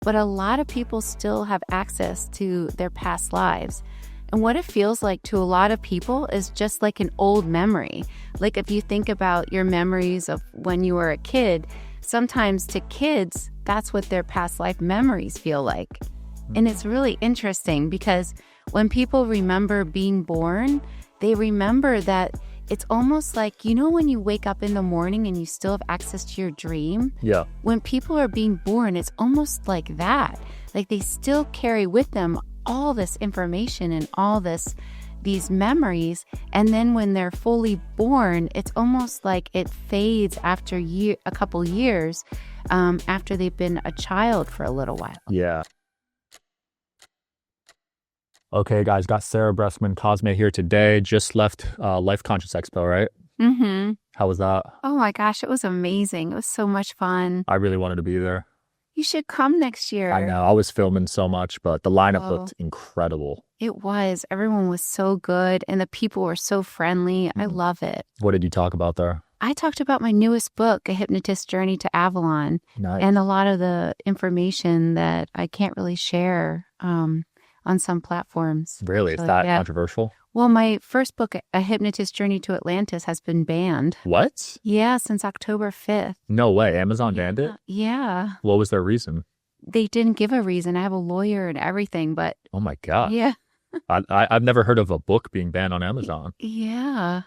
but a lot of people still have access to their past lives. And what it feels like to a lot of people is just like an old memory. Like if you think about your memories of when you were a kid, sometimes to kids, that's what their past life memories feel like. And it's really interesting because when people remember being born, they remember that it's almost like, you know, when you wake up in the morning and you still have access to your dream? Yeah. When people are being born, it's almost like that. Like they still carry with them all this information and all these memories. And then when they're fully born, it's almost like it fades after a couple years after they've been a child for a little while. Yeah. Okay, guys, got Sarah Breskman Cosme here today. Just left Life Conscious Expo, right? Mm-hmm. How was that? Oh my gosh, it was amazing. It was so much fun. I really wanted to be there. You should come next year. I know. I was filming so much, but the lineup looked incredible. It was. Everyone was so good, and the people were so friendly. I love it. What did you talk about there? I talked about my newest book, A Hypnotist's Journey to Avalon, Nice. and a lot of the information that I can't really share on some platforms. Really? So, Is that yeah. controversial? Well, my first book, A Hypnotist's Journey to Atlantis, has been banned. What? Yeah, since October 5th. No way. Amazon banned it? Yeah. What was their reason? They didn't give a reason. I have a lawyer and everything, but Oh my God. yeah. I've never heard of a book being banned on Amazon. Yeah.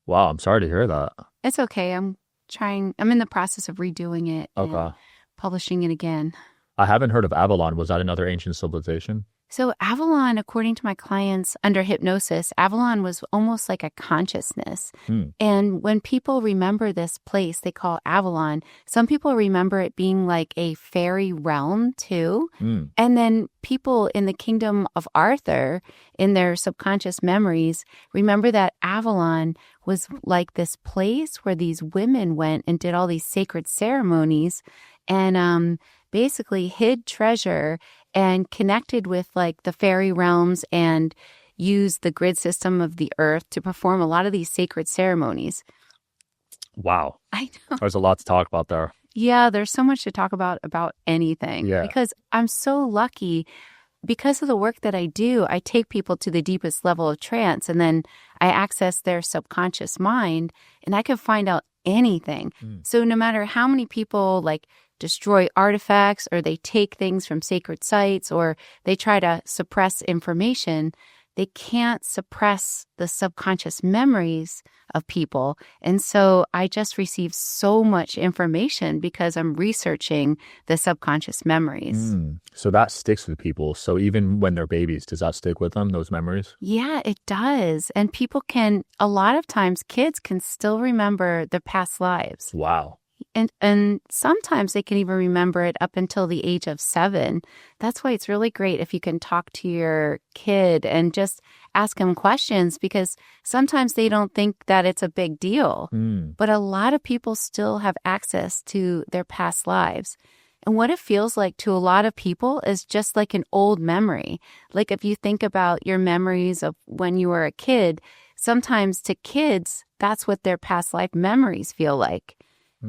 Wow, I'm sorry to hear that. It's okay. I'm in the process of redoing it and Okay. publishing it again. I haven't heard of Avalon. Was that another ancient civilization? So Avalon, according to my clients under hypnosis, Avalon was almost like a consciousness. And when people remember this place they call Avalon, some people remember it being like a fairy realm too. And then people in the kingdom of Arthur, in their subconscious memories, remember that Avalon was like this place where these women went and did all these sacred ceremonies and basically hid treasure and connected with like the fairy realms and used the grid system of the earth to perform a lot of these sacred ceremonies. Wow. I know. There's a lot to talk about there. Yeah, there's so much to talk about anything. Yeah. Because I'm so lucky. Because of the work that I do, I take people to the deepest level of trance and then I access their subconscious mind and I can find out anything. So no matter how many people like destroy artifacts or they take things from sacred sites or they try to suppress information, they can't suppress the subconscious memories of people. And so I just receive so much information because I'm researching the subconscious memories. So that sticks with people. So even when they're babies, does that stick with them, those memories? Yeah, it does. And people can, a lot of times, kids can still remember their past lives. Wow. And sometimes they can even remember it up until the age of 7. That's why it's really great if you can talk to your kid and just ask them questions because sometimes they don't think that it's a big deal. But a lot of people still have access to their past lives. And what it feels like to a lot of people is just like an old memory. Like if you think about your memories of when you were a kid, sometimes to kids, that's what their past life memories feel like.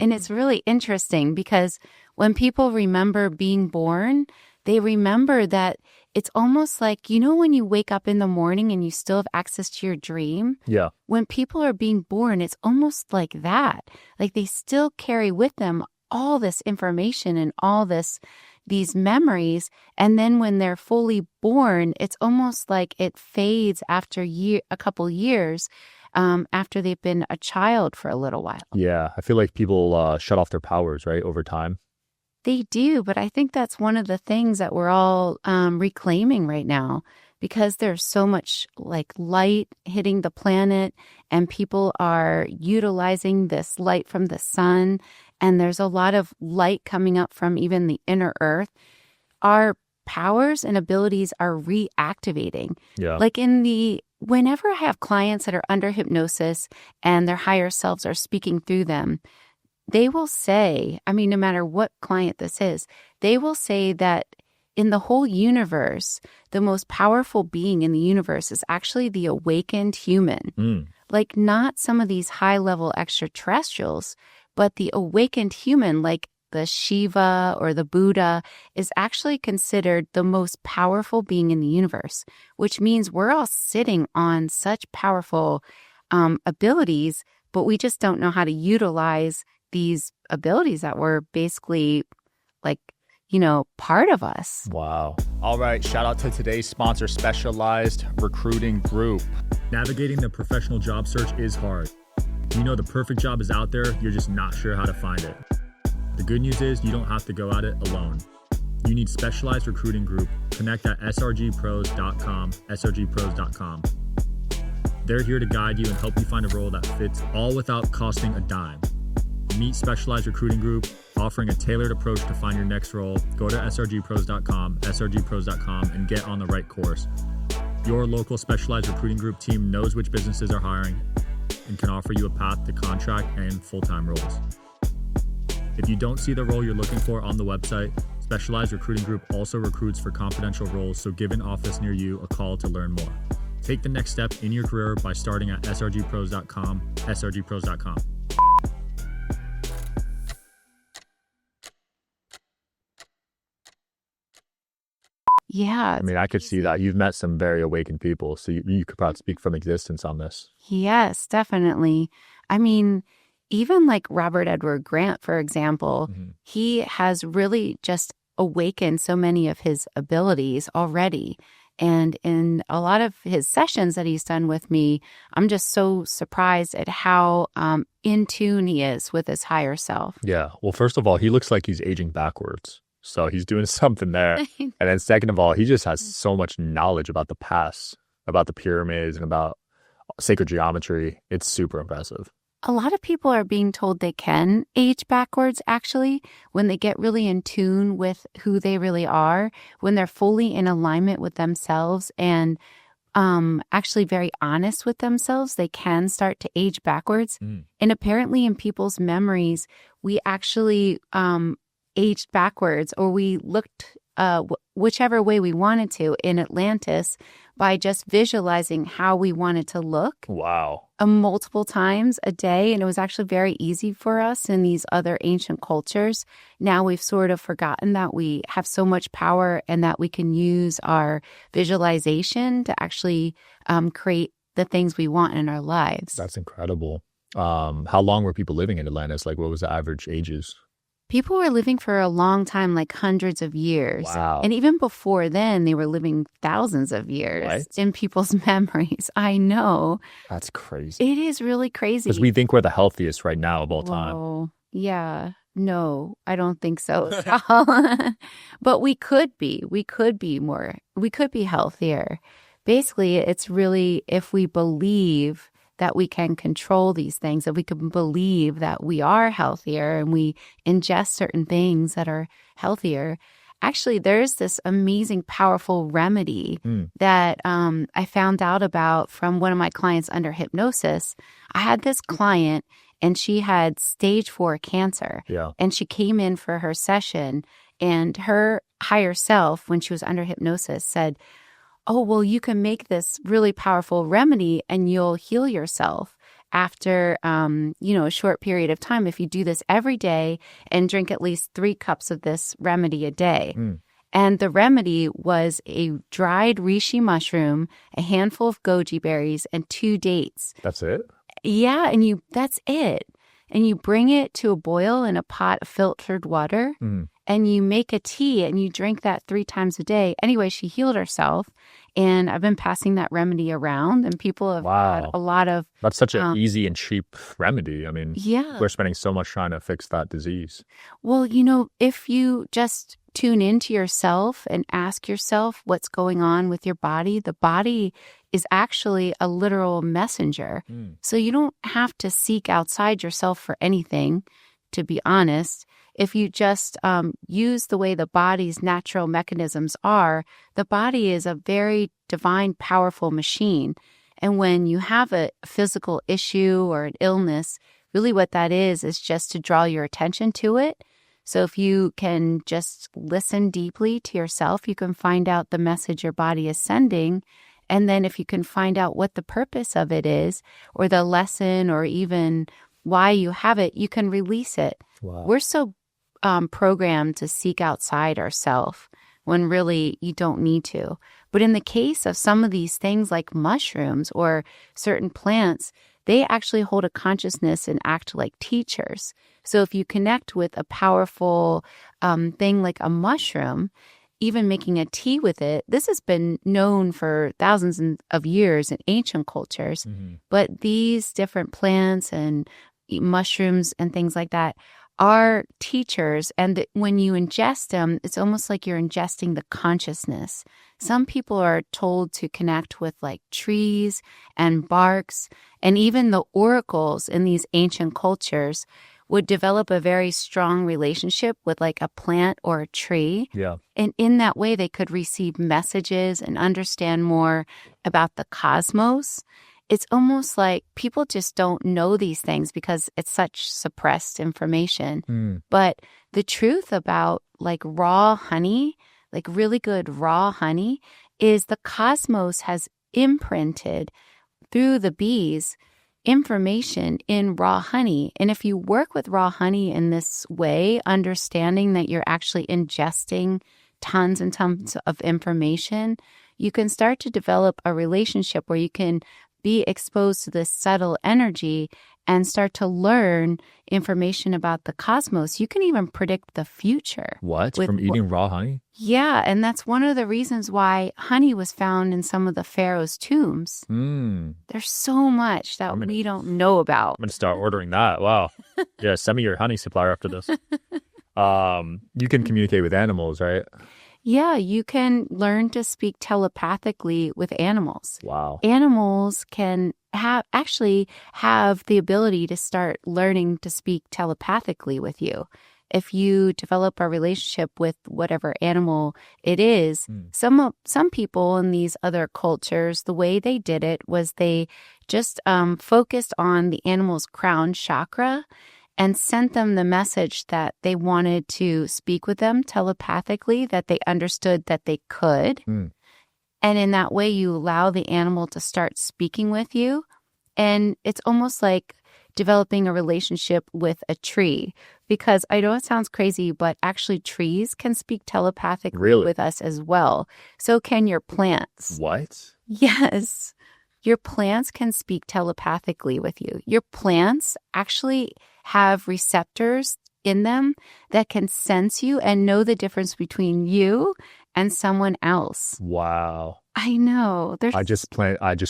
And it's really interesting because when people remember being born, they remember that it's almost like, you know, when you wake up in the morning and you still have access to your dream? Yeah. When people are being born, it's almost like that. Like they still carry with them all this information and all these memories. And then when they're fully born, it's almost like it fades after a couple years. After they've been a child for a little while. Yeah. I feel like people shut off their powers, right, over time. They do, but I think that's one of the things that we're all reclaiming right now because there's so much like light hitting the planet and people are utilizing this light from the sun and there's a lot of light coming up from even the inner earth. Our powers and abilities are reactivating. Yeah. Like whenever I have clients that are under hypnosis and their higher selves are speaking through them, they will say, I mean, no matter what client this is, they will say that in the whole universe, the most powerful being in the universe is actually the awakened human. Like not some of these high-level extraterrestrials, but the awakened human, like the Shiva or the Buddha is actually considered the most powerful being in the universe, which means we're all sitting on such powerful abilities, but we just don't know how to utilize these abilities that were basically like, part of us. Wow. All right. Shout out to today's sponsor, Specialized Recruiting Group. Navigating the professional job search is hard. You know the perfect job is out there, you're just not sure how to find it. The good news is you don't have to go at it alone. You need Specialized Recruiting Group. Connect at srgpros.com, srgpros.com. They're here to guide you and help you find a role that fits, all without costing a dime. Meet Specialized Recruiting Group, offering a tailored approach to find your next role. Go to srgpros.com, srgpros.com, and get on the right course. Your local Specialized Recruiting Group team knows which businesses are hiring and can offer you a path to contract and full-time roles. If you don't see the role you're looking for on the website, Specialized Recruiting Group also recruits for confidential roles, so give an office near you a call to learn more. Take the next step in your career by starting at srgpros.com, srgpros.com. Yeah. I mean, I could see that. You've met some very awakened people, so you could probably speak from existence on this. Yes, definitely. I mean, even like Robert Edward Grant, for example, he has really just awakened so many of his abilities already. And in a lot of his sessions that he's done with me, I'm just so surprised at how in tune he is with his higher self. Yeah. Well, first of all, he looks like he's aging backwards. So he's doing something there. And then second of all, he just has so much knowledge about the past, about the pyramids and about sacred geometry. It's super impressive. A lot of people are being told they can age backwards, actually, when they get really in tune with who they really are, when they're fully in alignment with themselves and actually very honest with themselves, they can start to age backwards. And apparently in people's memories, we actually aged backwards, or we looked whichever way we wanted to in Atlantis by just visualizing how we wanted to look. Wow. Multiple times a day. And it was actually very easy for us in these other ancient cultures. Now we've sort of forgotten that we have so much power and that we can use our visualization to actually create the things we want in our lives. That's incredible. How long were people living in Atlantis? Like, what was the average ages? People were living for a long time, like hundreds of years. Wow. And even before then, they were living thousands of years in people's memories. I know. That's crazy. It is really crazy. Because we think we're the healthiest right now of all time. Oh, yeah. No, I don't think so. But we could be. We could be more. We could be healthier. Basically, it's really if we believe that we can control these things, that we can believe that we are healthier and we ingest certain things that are healthier. Actually, there's this amazing, powerful remedy that I found out about from one of my clients under hypnosis. I had this client and she had stage 4 cancer. Yeah. And she came in for her session and her higher self, when she was under hypnosis, said, oh, well, you can make this really powerful remedy and you'll heal yourself after, a short period of time if you do this every day and drink at least 3 cups of this remedy a day. And the remedy was a dried reishi mushroom, a handful of goji berries, and 2 dates. That's it? Yeah, and that's it. And you bring it to a boil in a pot of filtered water. And you make a tea and you drink that 3 times a day. Anyway, she healed herself. And I've been passing that remedy around and people have had a lot of... That's such an easy and cheap remedy. I mean, we're spending so much trying to fix that disease. Well, if you just tune into yourself and ask yourself what's going on with your body, the body is actually a literal messenger. So you don't have to seek outside yourself for anything, to be honest. If you just use the way the body's natural mechanisms are, the body is a very divine, powerful machine. And when you have a physical issue or an illness, really what that is just to draw your attention to it. So if you can just listen deeply to yourself, you can find out the message your body is sending. And then if you can find out what the purpose of it is, or the lesson, or even why you have it, you can release it. Wow. We're so programmed to seek outside ourselves when really you don't need to. But in the case of some of these things like mushrooms or certain plants, they actually hold a consciousness and act like teachers. So if you connect with a powerful thing like a mushroom, even making a tea with it, this has been known for thousands of years in ancient cultures. Mm-hmm. But these different plants and mushrooms and things like that are teachers. And when you ingest them, it's almost like you're ingesting the consciousness. Some people are told to connect with like trees and barks, and even the oracles in these ancient cultures would develop a very strong relationship with like a plant or a tree. Yeah. And in that way, they could receive messages and understand more about the cosmos. It's almost like people just don't know these things because it's such suppressed information. Mm. But the truth about like raw honey, like really good raw honey, is the cosmos has imprinted through the bees information in raw honey. And if you work with raw honey in this way, understanding that you're actually ingesting tons and tons of information, you can start to develop a relationship where you can be exposed to this subtle energy and start to learn information about the cosmos. You can even predict the future. What? From eating raw honey? Yeah, and that's one of the reasons why honey was found in some of the pharaohs' tombs. Mm. There's so much that we don't know about. I'm going to start ordering that. Wow. Yeah, send me your honey supplier after this. You can communicate with animals, right? Yeah, you can learn to speak telepathically with animals. Wow. Animals can actually have the ability to start learning to speak telepathically with you. If you develop a relationship with whatever animal it is, some people in these other cultures, the way they did it was they just focused on the animal's crown chakra and sent them the message that they wanted to speak with them telepathically, that they understood that they could. Mm. And in that way, you allow the animal to start speaking with you. And it's almost like developing a relationship with a tree. Because I know it sounds crazy, but actually trees can speak telepathically with us as well. So can your plants. What? Yes. Your plants can speak telepathically with you. Your plants actually have receptors in them that can sense you and know the difference between you and someone else. Wow. I know. I just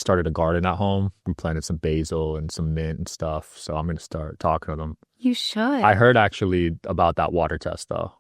started a garden at home. We planted some basil and some mint and stuff. So I'm going to start talking to them. You should. I heard actually about that water test though.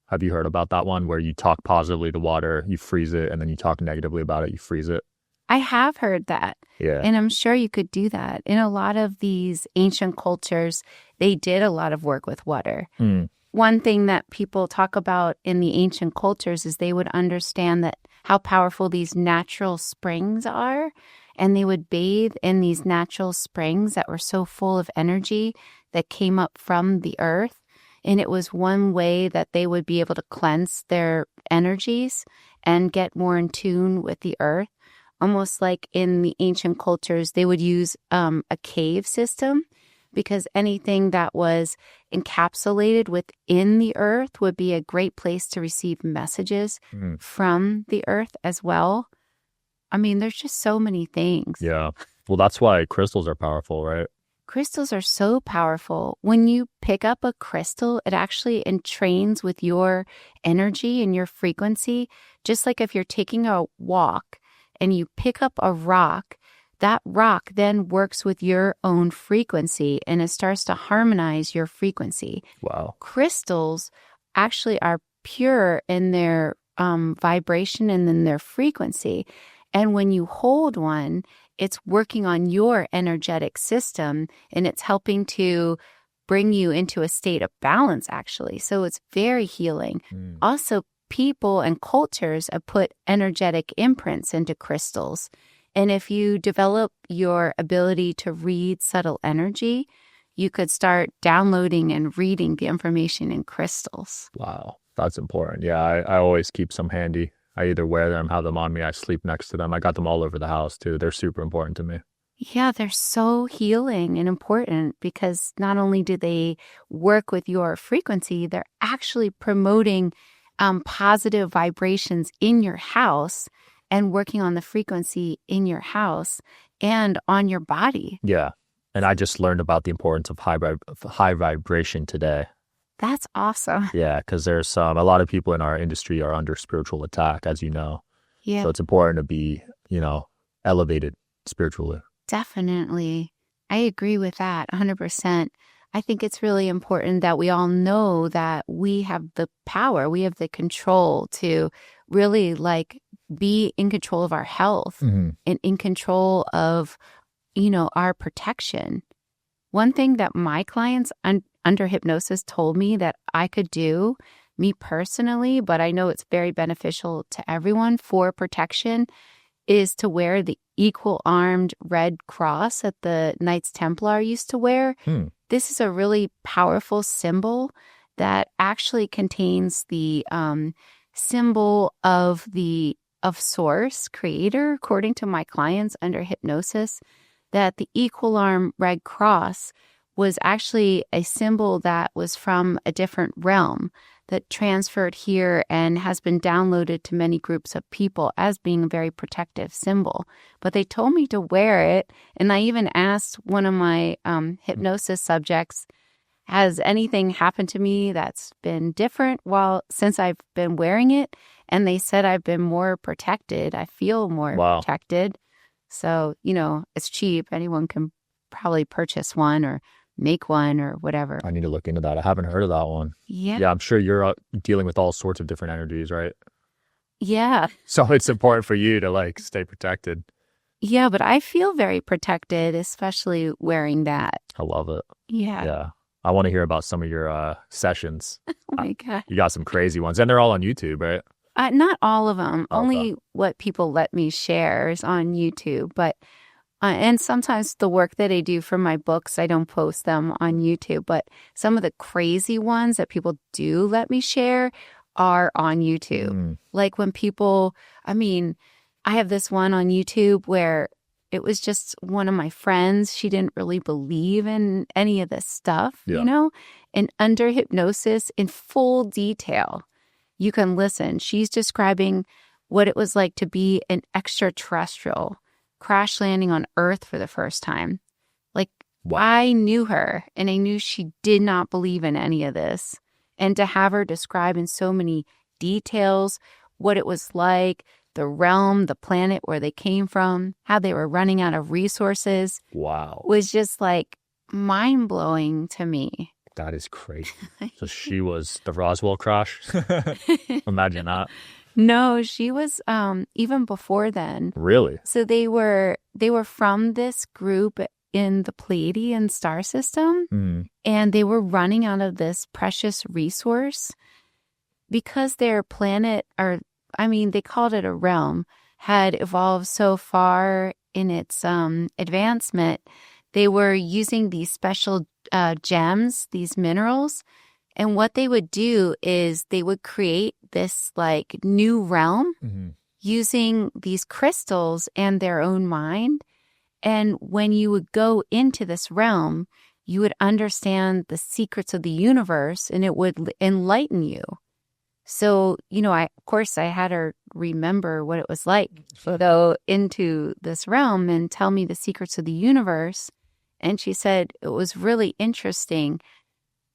Have you heard about that one where you talk positively to water, you freeze it, and then you talk negatively about it, you freeze it? I have heard that. Yeah. And I'm sure you could do that. In a lot of these ancient cultures, they did a lot of work with water. Mm. One thing that people talk about in the ancient cultures is they would understand that how powerful these natural springs are. And they would bathe in these natural springs that were so full of energy that came up from the earth. And it was one way that they would be able to cleanse their energies and get more in tune with the earth. Almost like in the ancient cultures, they would use a cave system because anything that was encapsulated within the earth would be a great place to receive messages from the earth as well. I mean, there's just so many things. Yeah. Well, that's why crystals are powerful, right? Crystals are so powerful. When you pick up a crystal, it actually entrains with your energy and your frequency. Just like if you're taking a walk and you pick up a rock, that rock then works with your own frequency and it starts to harmonize your frequency. Wow. Crystals actually are pure in their vibration and in their frequency. And when you hold one, it's working on your energetic system and it's helping to bring you into a state of balance, actually. So it's very healing. Mm. Also, people and cultures have put energetic imprints into crystals. And if you develop your ability to read subtle energy, you could start downloading and reading the information in crystals. Wow, that's important. Yeah, I always keep some handy. I either wear them, have them on me, I sleep next to them. I got them all over the house too. They're super important to me. Yeah, they're so healing and important because not only do they work with your frequency, they're actually promoting positive vibrations in your house and working on the frequency in your house and on your body. Yeah. And I just learned about the importance of high vibration today. That's awesome. Yeah, because there's a lot of people in our industry are under spiritual attack, as you know. Yeah. So it's important to be, elevated spiritually. Definitely. I agree with that 100%. I think it's really important that we all know that we have the power, we have the control to really be in control of our health and in control of, our protection. One thing that my clients under hypnosis told me that I could do, me personally, but I know it's very beneficial to everyone for protection, is to wear the equal-armed red cross that the Knights Templar used to wear. This is a really powerful symbol that actually contains the symbol of Source, Creator, according to my clients under hypnosis, that the equal-arm red cross was actually a symbol that was from a different realm that transferred here and has been downloaded to many groups of people as being a very protective symbol. But they told me to wear it, and I even asked one of my hypnosis subjects, has anything happened to me that's been different since I've been wearing it? And they said I've been more protected. I feel more protected. So, it's cheap. Anyone can probably purchase one or make one or whatever. I need to look into that. I haven't heard of that one. Yeah. Yeah, I'm sure you're dealing with all sorts of different energies, right? Yeah. So it's important for you to stay protected. Yeah, but I feel very protected, especially wearing that. I love it. Yeah. Yeah. I want to hear about some of your sessions. Oh my God. You got some crazy ones, and they're all on YouTube, right? Not all of them. Okay. Only what people let me share is on YouTube. But and sometimes the work that I do for my books, I don't post them on YouTube. But some of the crazy ones that people do let me share are on YouTube. Like when people, I have this one on YouTube where it was just one of my friends. She didn't really believe in any of this stuff, and under hypnosis in full detail, you can listen. She's describing what it was like to be an extraterrestrial, crash landing on Earth for the first time. Wow. I knew her, and I knew she did not believe in any of this. And to have her describe in so many details what it was like, the realm, the planet where they came from, how they were running out of resources. Wow. Was just mind-blowing to me. That is crazy. So she was the Roswell crash? Imagine that. No, she was even before then. Really? So they were from this group in the Pleiadian star system, and they were running out of this precious resource because their planet, they called it a realm, had evolved so far in its advancement. They were using these special gems, these minerals. And what they would do is they would create this new realm using these crystals and their own mind. And when you would go into this realm, you would understand the secrets of the universe and it would enlighten you. So, I had her remember what it was like to go into this realm and tell me the secrets of the universe. And she said it was really interesting.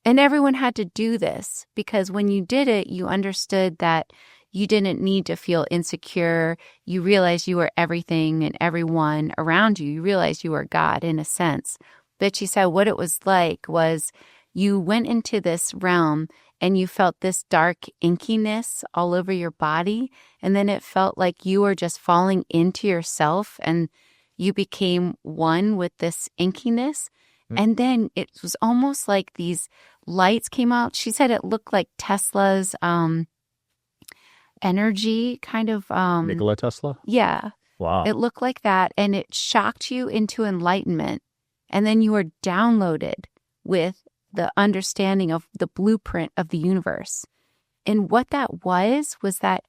And everyone had to do this because when you did it, you understood that you didn't need to feel insecure. You realized you were everything and everyone around you. You realized you were God in a sense. But she said what it was like was you went into this realm and you felt this dark inkiness all over your body. And then it felt like you were just falling into yourself and you became one with this inkiness. And then it was almost like these lights came out. She said it looked like Tesla's energy kind of. Nikola Tesla? Yeah. Wow. It looked like that. And it shocked you into enlightenment. And then you were downloaded with the understanding of the blueprint of the universe. And what that was that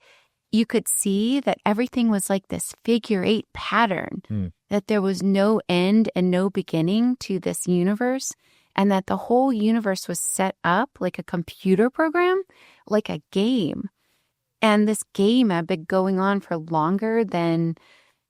you could see that everything was like this figure 8 pattern. that there was no end and no beginning to this universe, and that the whole universe was set up like a computer program, like a game. And this game had been going on for longer than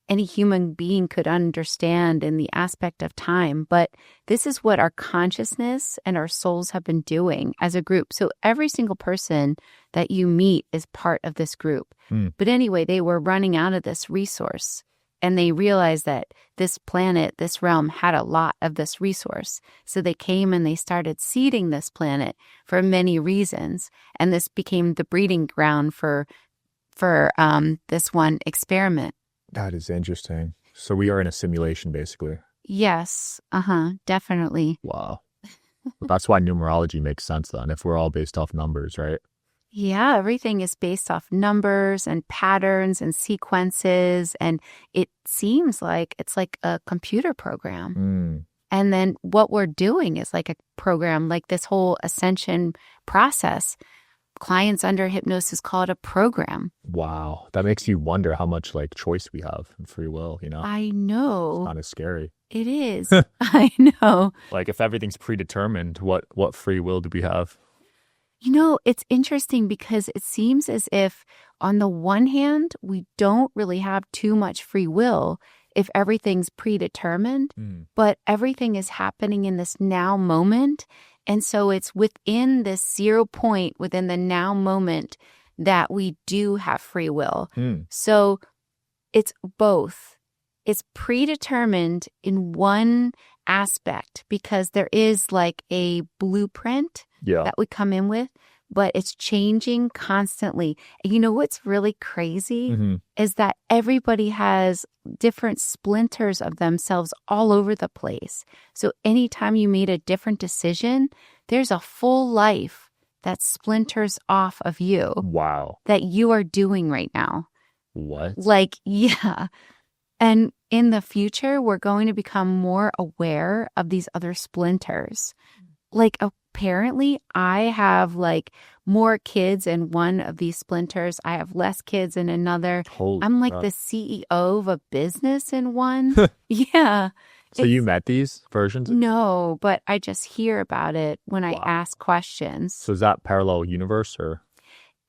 any human being could understand in the aspect of time. But this is what our consciousness and our souls have been doing as a group. So every single person that you meet is part of this group. But anyway, they were running out of this resource. And they realized that this planet, this realm, had a lot of this resource. So they came and they started seeding this planet for many reasons. And this became the breeding ground for this one experiment. That is interesting. So we are in a simulation, basically. Yes. Definitely. Wow. But that's why numerology makes sense then, if we're all based off numbers, right? Yeah, everything is based off numbers and patterns and sequences. And it seems like it's like a computer program. And then what we're doing is like a program, like this whole ascension process. Clients under hypnosis call it a program. Wow. That makes you wonder how much like choice we have and free will, you know? I know. It's kind of scary. It is. I know. Like if everything's predetermined, what free will do we have? You know, it's interesting because it seems as if on the one hand, we don't really have too much free will if everything's predetermined, but everything is happening in this now moment. And so it's within this 0 point, within the now moment, that we do have free will. So it's both. It's predetermined in one aspect because there is like a blueprint that we come in with, but it's changing constantly. And you know what's really crazy is that everybody has different splinters of themselves all over the place. So anytime you made a different decision, there's a full life that splinters off of you. Wow. That you are doing right now. What? Like, yeah. And in the future, we're going to become more aware of these other splinters. Like, apparently, I have like more kids in one of these splinters. I have less kids in another. I'm like the CEO of a business in one. Yeah. So you met these versions? No, but I just hear about it when I ask questions. So is that parallel universe or?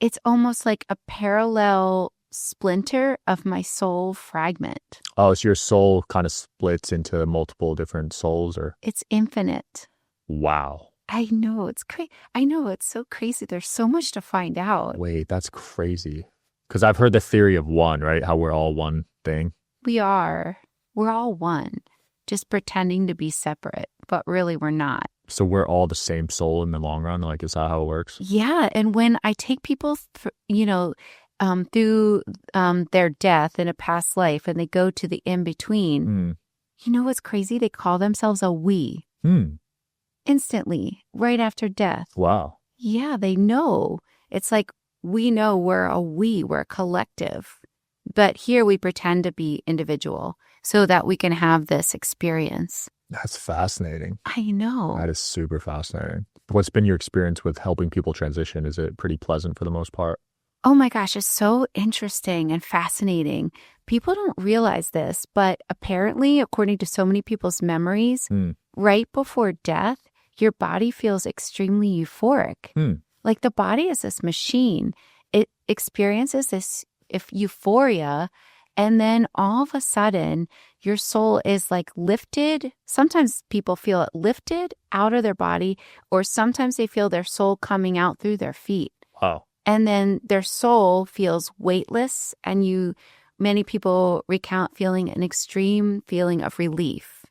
It's almost like a parallel splinter of my soul fragment. Oh, so your soul kind of splits into multiple different souls or? It's infinite. Wow. I know, it's crazy. I know, it's so crazy. There's so much to find out. Wait, that's crazy. Because I've heard the theory of one, right? How we're all one thing. We are. We're all one. Just pretending to be separate, but really we're not. So we're all the same soul in the long run? Like, is that how it works? Yeah. And when I take people, through their death in a past life and they go to the in-between, you know what's crazy? They call themselves a we. Instantly, right after death. Wow. Yeah, they know. It's like we know we're a collective. But here we pretend to be individual so that we can have this experience. That's fascinating. I know. That is super fascinating. What's been your experience with helping people transition? Is it pretty pleasant for the most part? Oh my gosh, it's so interesting and fascinating. People don't realize this, but apparently, according to so many people's memories, right before death, your body feels extremely euphoric. Like the body is this machine. It experiences this euphoria, and then all of a sudden, your soul is like lifted. Sometimes people feel it lifted out of their body, or sometimes they feel their soul coming out through their feet. Wow. And then their soul feels weightless, and many people recount feeling an extreme feeling of relief.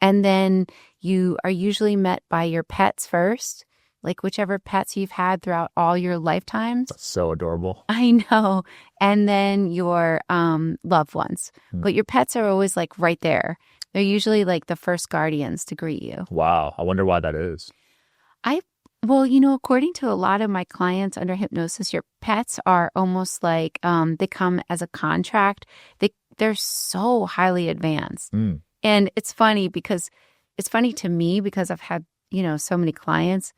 And then you are usually met by your pets first, like whichever pets you've had throughout all your lifetimes. That's so adorable. I know. And then your loved ones. But your pets are always like right there. They're usually like the first guardians to greet you. Wow. I wonder why that is. Well, according to a lot of my clients under hypnosis, your pets are almost like they come as a contract. They're so highly advanced. And it's funny to me because I've had, so many clients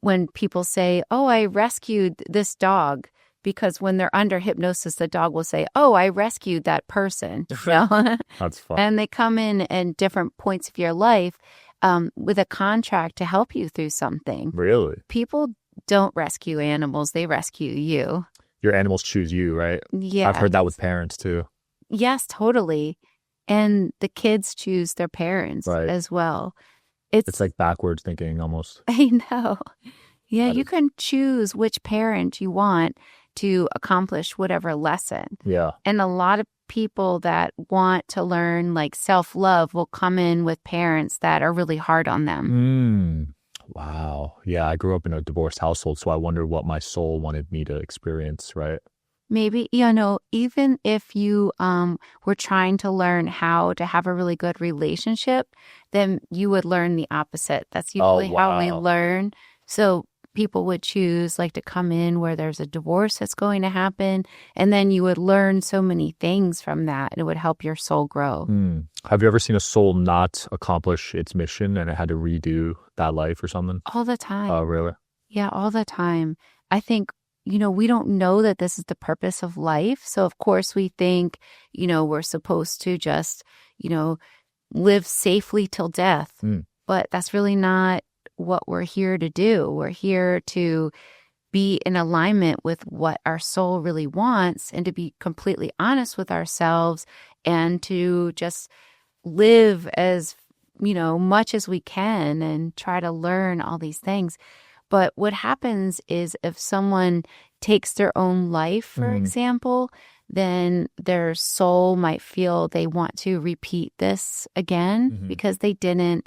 when people say, oh, I rescued this dog because when they're under hypnosis, the dog will say, oh, I rescued that person. You know? That's fun. And they come in different points of your life with a contract to help you through something. Really? People don't rescue animals. They rescue you. Your animals choose you, right? Yeah. I've heard that with parents too. Yes, totally. And the kids choose their parents as well. It's like backwards thinking almost. I know. Yeah, you can choose which parent you want to accomplish whatever lesson. Yeah. And a lot of people that want to learn like self-love will come in with parents that are really hard on them. Wow. Yeah, I grew up in a divorced household, so I wonder what my soul wanted me to experience, right? Maybe, even if you were trying to learn how to have a really good relationship, then you would learn the opposite. That's usually how we learn. So people would choose like to come in where there's a divorce that's going to happen, and then you would learn so many things from that, and it would help your soul grow. Have you ever seen a soul not accomplish its mission and it had to redo that life or something? All the time. Oh, really? Yeah, all the time. I think we don't know that this is the purpose of life. So, of course, we think, we're supposed to just, live safely till death. But that's really not what we're here to do. We're here to be in alignment with what our soul really wants and to be completely honest with ourselves and to just live as, much as we can and try to learn all these things. But what happens is if someone takes their own life, for example, then their soul might feel they want to repeat this again because they didn't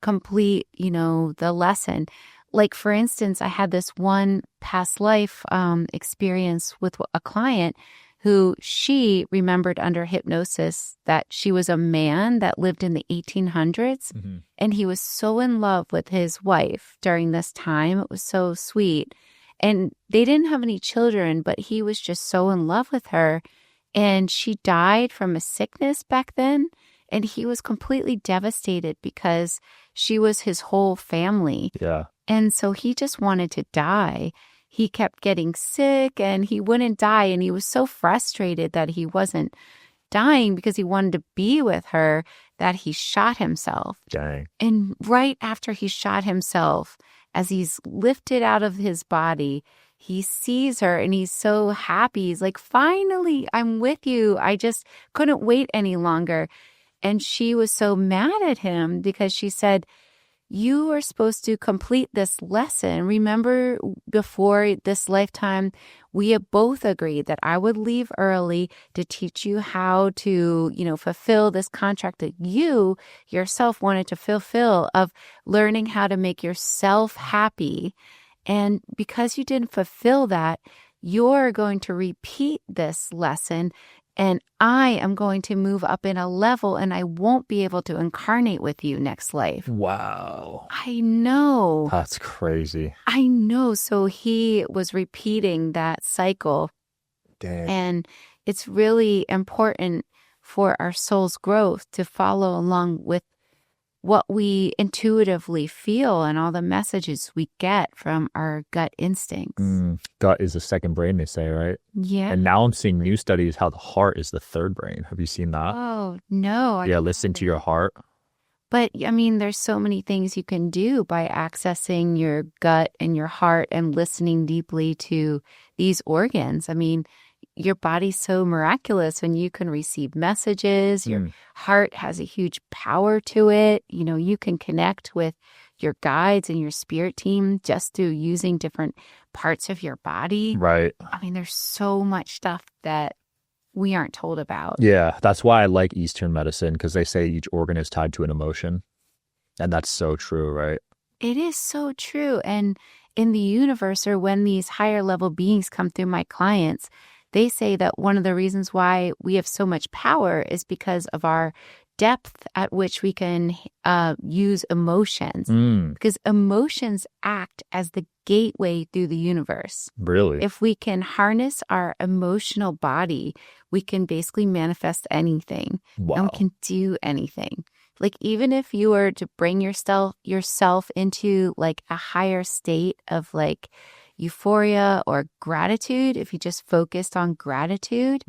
complete, the lesson. Like, for instance, I had this one past life experience with a client who she remembered under hypnosis that she was a man that lived in the 1800s. And he was so in love with his wife during this time. It was so sweet. And they didn't have any children, but he was just so in love with her. And she died from a sickness back then. And he was completely devastated because she was his whole family. Yeah. And so he just wanted to die. He kept getting sick and he wouldn't die. And he was so frustrated that he wasn't dying because he wanted to be with her that he shot himself. Dang. And right after he shot himself, as he's lifted out of his body, he sees her and he's so happy. He's like, finally, I'm with you. I just couldn't wait any longer. And she was so mad at him because she said, you are supposed to complete this lesson. Remember, before this lifetime, we have both agreed that I would leave early to teach you how to, fulfill this contract that you yourself wanted to fulfill of learning how to make yourself happy. And because you didn't fulfill that, you're going to repeat this lesson. And I am going to move up in a level and I won't be able to incarnate with you next life. Wow. I know. That's crazy. I know. So he was repeating that cycle. Dang. And it's really important for our soul's growth to follow along with what we intuitively feel and all the messages we get from our gut instincts. Gut is the second brain, they say, right? Yeah. And now I'm seeing new studies how the heart is the third brain. Have you seen that? Oh, no. Yeah, listen to your heart. But, there's so many things you can do by accessing your gut and your heart and listening deeply to these organs. Your body's so miraculous when you can receive messages. Your heart has a huge power to it. You can connect with your guides and your spirit team just through using different parts of your body. Right. There's so much stuff that we aren't told about. Yeah, that's why I like Eastern medicine, because they say each organ is tied to an emotion. And that's so true, right? It is so true. And in the universe, or when these higher level beings come through my clients, they say that one of the reasons why we have so much power is because of our depth at which we can use emotions. Because emotions act as the gateway through the universe. Really? If we can harness our emotional body, we can basically manifest anything. Wow. And we can do anything. Like, even if you were to bring yourself into like a higher state of like, euphoria or gratitude, if you just focused on gratitude,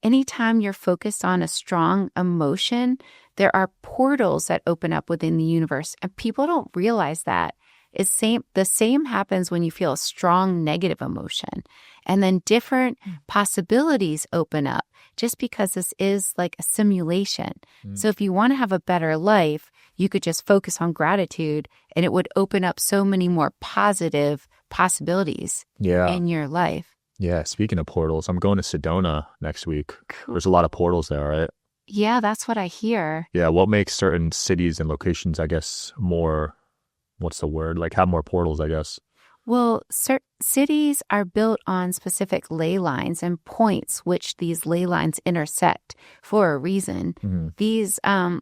anytime you're focused on a strong emotion, there are portals that open up within the universe. And people don't realize that. The same happens when you feel a strong negative emotion. And then different possibilities open up just because this is like a simulation. So if you want to have a better life, you could just focus on gratitude and it would open up so many more positive possibilities in your life. Yeah, speaking of portals, I'm going to Sedona next week. Cool. There's a lot of portals there, right? Yeah, that's what I hear. Yeah, what makes certain cities and locations, I guess, more, what's the word? Like have more portals, I guess. Well, cities are built on specific ley lines and points which these ley lines intersect for a reason. These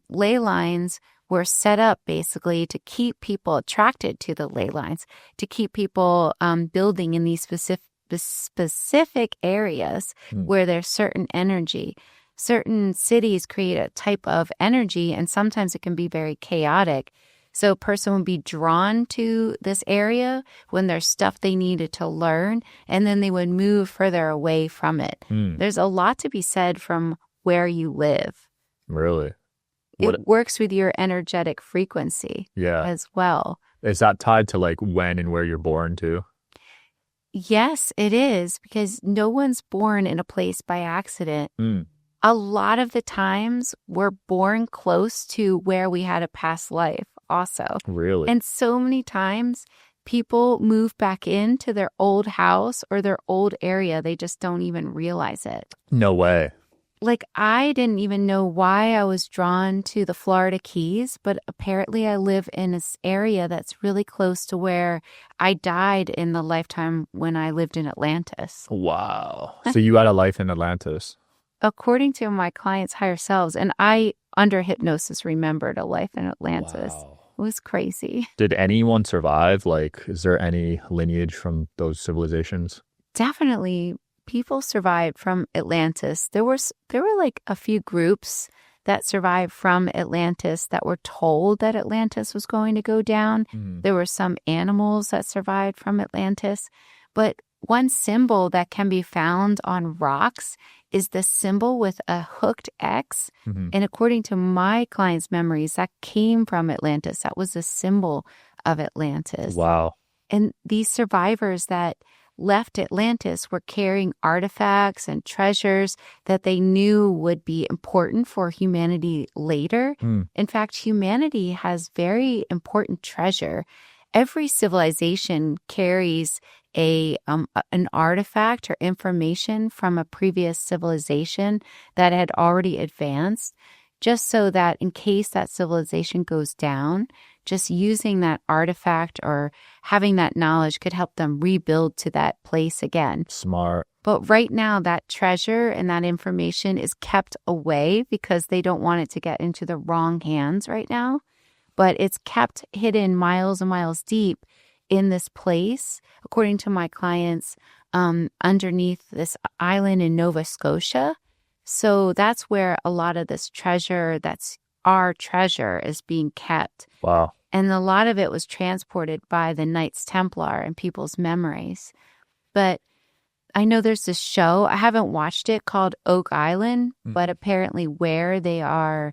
ley lines were set up basically to keep people attracted to the ley lines, to keep people building in these specific areas where there's certain energy. Certain cities create a type of energy, and sometimes it can be very chaotic. So a person would be drawn to this area when there's stuff they needed to learn, and then they would move further away from it. There's a lot to be said from where you live. Really? It works with your energetic frequency as well. Is that tied to like when and where you're born too? Yes, it is, because no one's born in a place by accident. A lot of the times we're born close to where we had a past life also. Really? And so many times people move back into their old house or their old area. They just don't even realize it. No way. Like, I didn't even know why I was drawn to the Florida Keys, but apparently I live in this area that's really close to where I died in the lifetime when I lived in Atlantis. Wow. So you had a life in Atlantis? According to my clients' higher selves, and I, under hypnosis, remembered a life in Atlantis. Wow. It was crazy. Did anyone survive? Like, is there any lineage from those civilizations? Definitely. People survived from Atlantis. There were like a few groups that survived from Atlantis that were told that Atlantis was going to go down. There were some animals that survived from Atlantis. But one symbol that can be found on rocks is the symbol with a hooked X. And according to my clients' memories, that came from Atlantis. That was the symbol of Atlantis. Wow. And these survivors that left Atlantis were carrying artifacts and treasures that they knew would be important for humanity later. In fact, humanity has very important treasure. Every civilization carries an artifact or information from a previous civilization that had already advanced, just so that in case that civilization goes down, just using that artifact or having that knowledge could help them rebuild to that place again. Smart. But right now, that treasure and that information is kept away because they don't want it to get into the wrong hands right now. But it's kept hidden miles and miles deep in this place, according to my clients, underneath this island in Nova Scotia. So that's where a lot of this treasure, that's our treasure, is being kept. Wow. And a lot of it was transported by the Knights Templar and people's memories. But I know there's this show, I haven't watched it, called Oak Island, but apparently where they are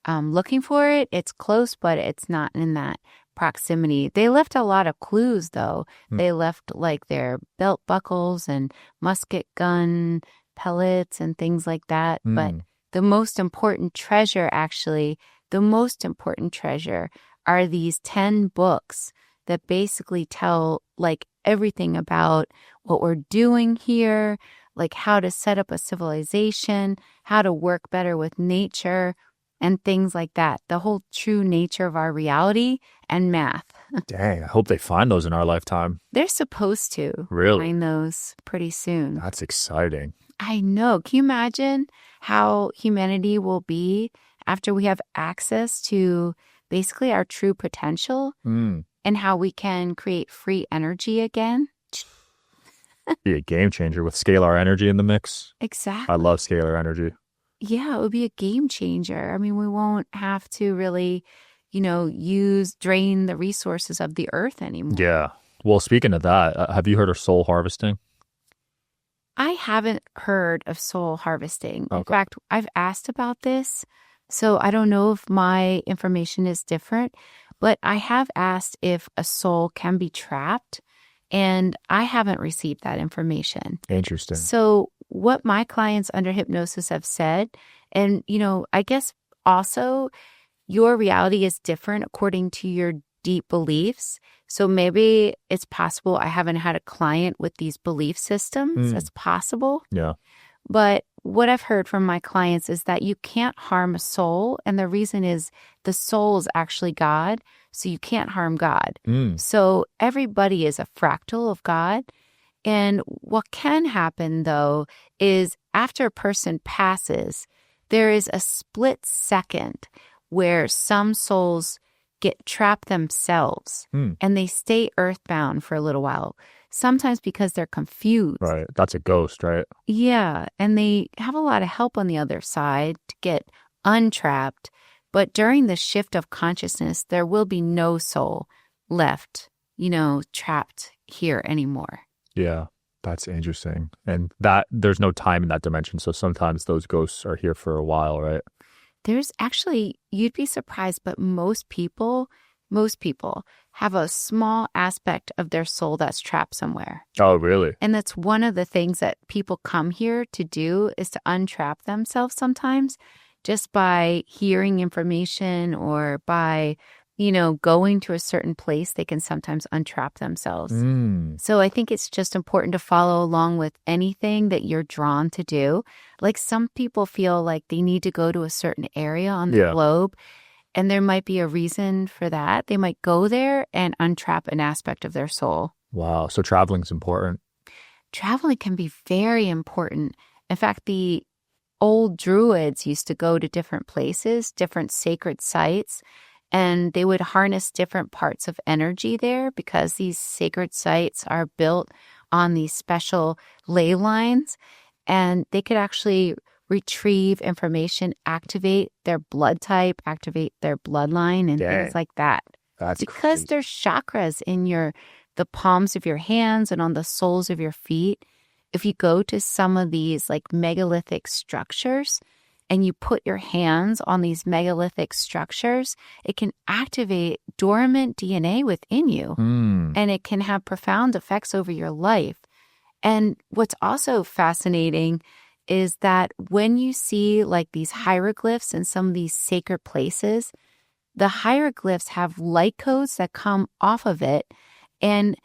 looking for it, it's close, but it's not in that proximity. They left a lot of clues, though. They left like their belt buckles and musket gun pellets and things like that. But the most important treasure, are these 10 books that basically tell like everything about what we're doing here, like how to set up a civilization, how to work better with nature, and things like that. The whole true nature of our reality and math. Dang, I hope they find those in our lifetime. They're supposed to find those pretty soon. That's exciting. I know. Can you imagine how humanity will be after we have access to basically our true potential and how we can create free energy again? Be a game changer with scalar energy in the mix. Exactly. I love scalar energy. Yeah, it would be a game changer. I mean, we won't have to really, drain the resources of the earth anymore. Yeah. Well, speaking of that, have you heard of soul harvesting? I haven't heard of soul harvesting. In Okay. fact, I've asked about this, so I don't know if my information is different, but I have asked if a soul can be trapped, and I haven't received that information. Interesting. So what my clients under hypnosis have said, and, I guess also your reality is different according to your deep beliefs. So maybe it's possible I haven't had a client with these belief systems. That's possible. Yeah. But what I've heard from my clients is that you can't harm a soul. And the reason is the soul is actually God. So you can't harm God. So everybody is a fractal of God. And what can happen, though, is after a person passes, there is a split second where some souls get trapped themselves and they stay earthbound for a little while, sometimes because they're confused. Right. That's a ghost, right? Yeah. And they have a lot of help on the other side to get untrapped. But during the shift of consciousness, there will be no soul left, trapped here anymore. Yeah. That's interesting. And that there's no time in that dimension. So sometimes those ghosts are here for a while, right? There's actually, you'd be surprised, but most people have a small aspect of their soul that's trapped somewhere. Oh, really? And that's one of the things that people come here to do is to untrap themselves sometimes just by hearing information or by, going to a certain place, they can sometimes untrap themselves. So I think it's just important to follow along with anything that you're drawn to do. Like some people feel like they need to go to a certain area on the globe, and there might be a reason for that. They might go there and untrap an aspect of their soul. Wow. So traveling's important. Traveling can be very important. In fact, the old druids used to go to different places, different sacred sites, and they would harness different parts of energy there because these sacred sites are built on these special ley lines, and they could actually retrieve information, activate their blood type, activate their bloodline, and things like that. That's because crazy. there's chakras in the palms of your hands and on the soles of your feet. If you go to some of these like megalithic structures and you put your hands on these megalithic structures, it can activate dormant DNA within you, and it can have profound effects over your life. And what's also fascinating is that when you see like these hieroglyphs in some of these sacred places, the hieroglyphs have light codes that come off of it. And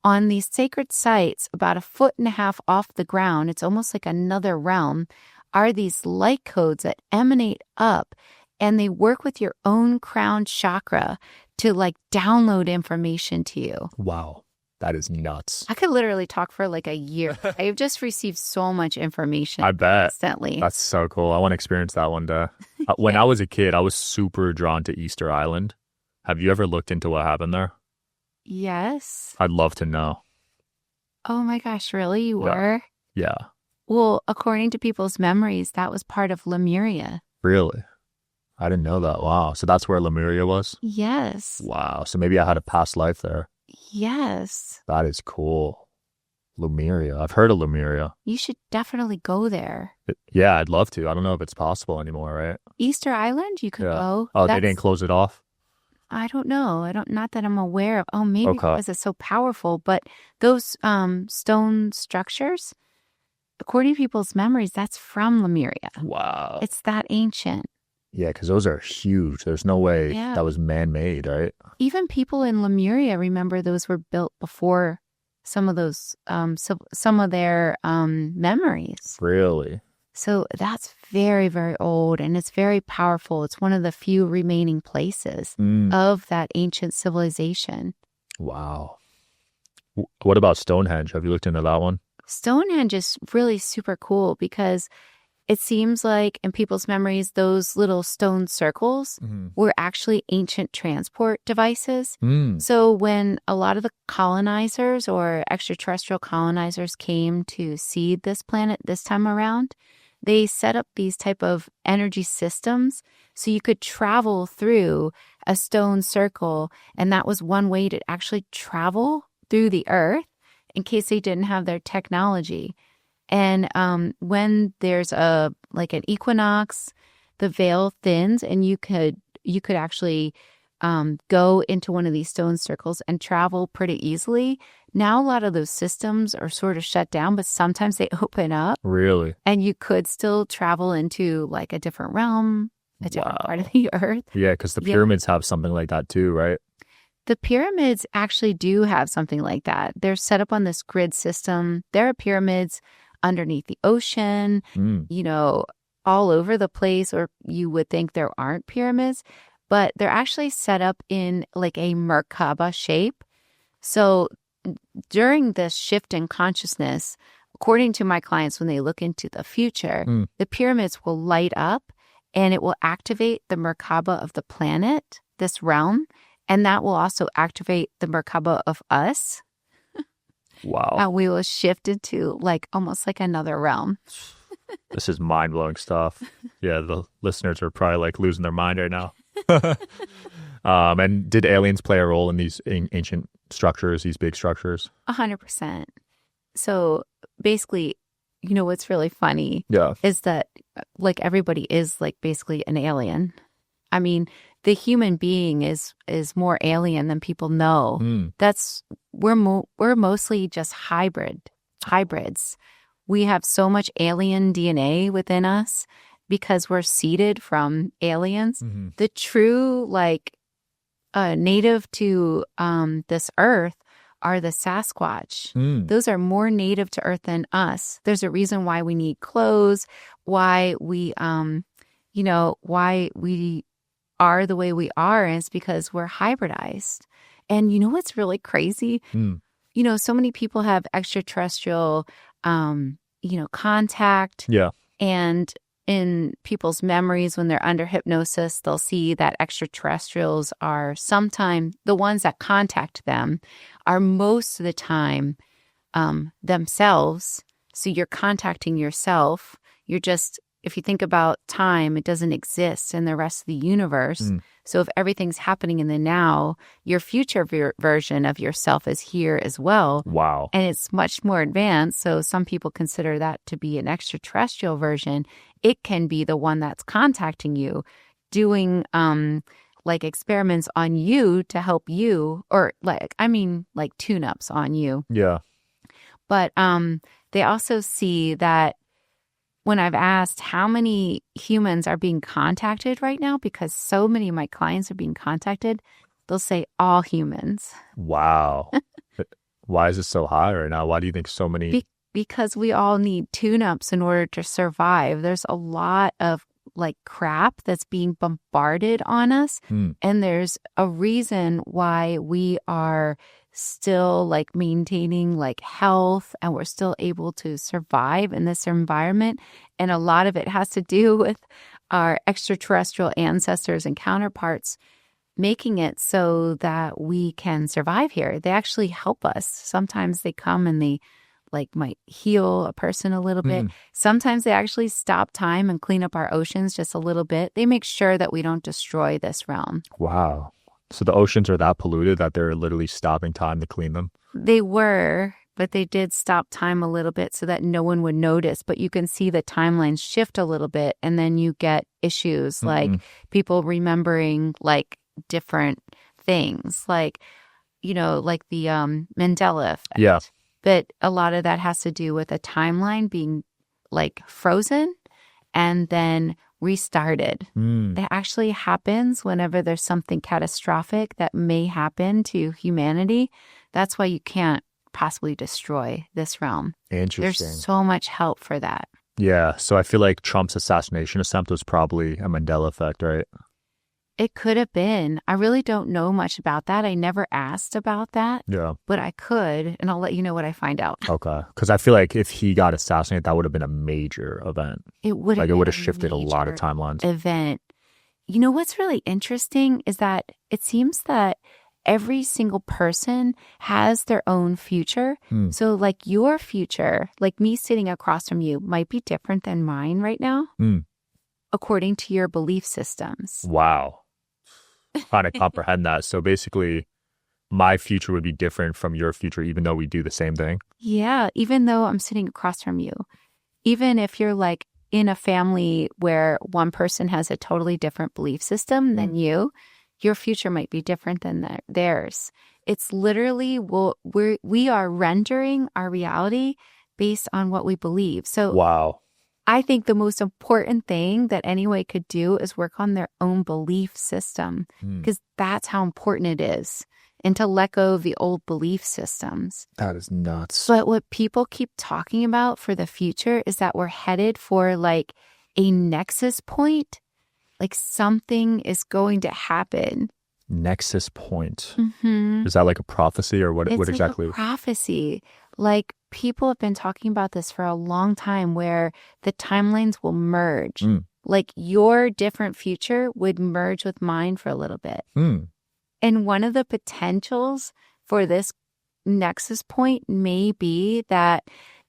on these sacred sites, about 1.5 feet off the ground, it's almost like another realm, are these light codes that emanate up, and they work with your own crown chakra to like download information to you. Wow. That is nuts. I could literally talk for like a year. I've just received so much information. I bet. Instantly. That's so cool. I want to experience that one day. When I was a kid, I was super drawn to Easter Island. Have you ever looked into what happened there? Yes. I'd love to know. Oh my gosh, really? You were? Yeah. Well, according to people's memories, that was part of Lemuria. Really? I didn't know that. Wow. So that's where Lemuria was? Yes. Wow. So maybe I had a past life there. Yes. That is cool. Lemuria. I've heard of Lemuria. You should definitely go there. Yeah, I'd love to. I don't know if it's possible anymore, right? Easter Island, you could go. Oh, they didn't close it off? I don't know. Not that I'm aware of. Oh, maybe Okay. because it's so powerful. But those stone structures, according to people's memories, that's from Lemuria. Wow. It's that ancient. Yeah, because those are huge. There's no way that was man-made, right? Even people in Lemuria remember those were built before some of those, some of their memories. Really? So that's very, very old, and it's very powerful. It's one of the few remaining places of that ancient civilization. Wow. What about Stonehenge? Have you looked into that one? Stonehenge is really super cool because it seems like in people's memories, those little stone circles were actually ancient transport devices. So when a lot of the colonizers or extraterrestrial colonizers came to seed this planet this time around, they set up these type of energy systems so you could travel through a stone circle. And that was one way to actually travel through the earth in case they didn't have their technology. And when there's an equinox, the veil thins, and you could actually go into one of these stone circles and travel pretty easily. Now a lot of those systems are sort of shut down, but sometimes they open up. Really? And you could still travel into like a different realm, a different part of the earth. Yeah, because the pyramids have something like that too, right? The pyramids actually do have something like that. They're set up on this grid system. There are pyramids underneath the ocean, all over the place, or you would think there aren't pyramids, but they're actually set up in like a Merkaba shape. So during this shift in consciousness, according to my clients, when they look into the future, the pyramids will light up and it will activate the Merkaba of the planet, this realm, and that will also activate the Merkaba of us. Wow. And we will shift into like almost like another realm. This is mind-blowing stuff. Yeah, the listeners are probably like losing their mind right now. And did aliens play a role in these ancient structures, these big structures? 100%. So basically, what's really funny is that like everybody is like basically an alien. I mean, the human being is more alien than people know. We're mostly just hybrids. We have so much alien DNA within us because we're seeded from aliens. The true native to this earth are the Sasquatch. Those are more native to earth than us. There's a reason why we need clothes, why we why we are the way we are, and it's because we're hybridized. And what's really crazy? So many people have extraterrestrial contact. Yeah. And in people's memories, when they're under hypnosis, they'll see that extraterrestrials are sometimes the ones that contact them are most of the time themselves. So you're contacting yourself. You're just, if you think about time, it doesn't exist in the rest of the universe. So if everything's happening in the now, your future version of yourself is here as well. Wow. And it's much more advanced. So some people consider that to be an extraterrestrial version. It can be the one that's contacting you, doing experiments on you to help you, or like tune-ups on you. Yeah. But they also see that when I've asked how many humans are being contacted right now, because so many of my clients are being contacted, they'll say all humans. Wow. Why is it so high right now? Why do you think so many? Because we all need tune-ups in order to survive. There's a lot of crap that's being bombarded on us. And there's a reason why we are still maintaining health, and we're still able to survive in this environment. And a lot of it has to do with our extraterrestrial ancestors and counterparts making it so that we can survive here. They actually help us. Sometimes they come and they might heal a person a little bit. Sometimes they actually stop time and clean up our oceans just a little bit. They make sure that we don't destroy this realm. Wow. So the oceans are that polluted that they're literally stopping time to clean them? They were, but they did stop time a little bit so that no one would notice. But you can see the timelines shift a little bit, and then you get issues like people remembering different things, the Mandela effect. Yeah. But a lot of that has to do with a timeline being frozen and then restarted. That actually happens whenever there's something catastrophic that may happen to humanity. That's why you can't possibly destroy this realm. Interesting. There's so much help for that. Yeah. So I feel like Trump's assassination attempt was probably a Mandela effect, right? It could have been. I really don't know much about that. I never asked about that. Yeah. But I could, and I'll let you know what I find out. Okay. Because I feel like if he got assassinated, that would have been a major event. It would have it would have shifted a lot of timelines. Event. What's really interesting is that it seems that every single person has their own future. So your future, me sitting across from you, might be different than mine right now, according to your belief systems. Wow. Trying to comprehend that. So basically, my future would be different from your future, even though we do the same thing. Yeah, even though I'm sitting across from you, even if you're like in a family where one person has a totally different belief system than you, your future might be different than theirs. It's literally, we are rendering our reality based on what we believe. So Wow. I think the most important thing that anyone could do is work on their own belief system, because that's how important it is, and to let go of the old belief systems. That is nuts. But what people keep talking about for the future is that we're headed for like a nexus point, like something is going to happen. Nexus point. Mm-hmm. Is that like a prophecy or what exactly? It's like a prophecy. Like people have been talking about this for a long time where the timelines will merge. Like your different future would merge with mine for a little bit. And one of the potentials for this nexus point may be that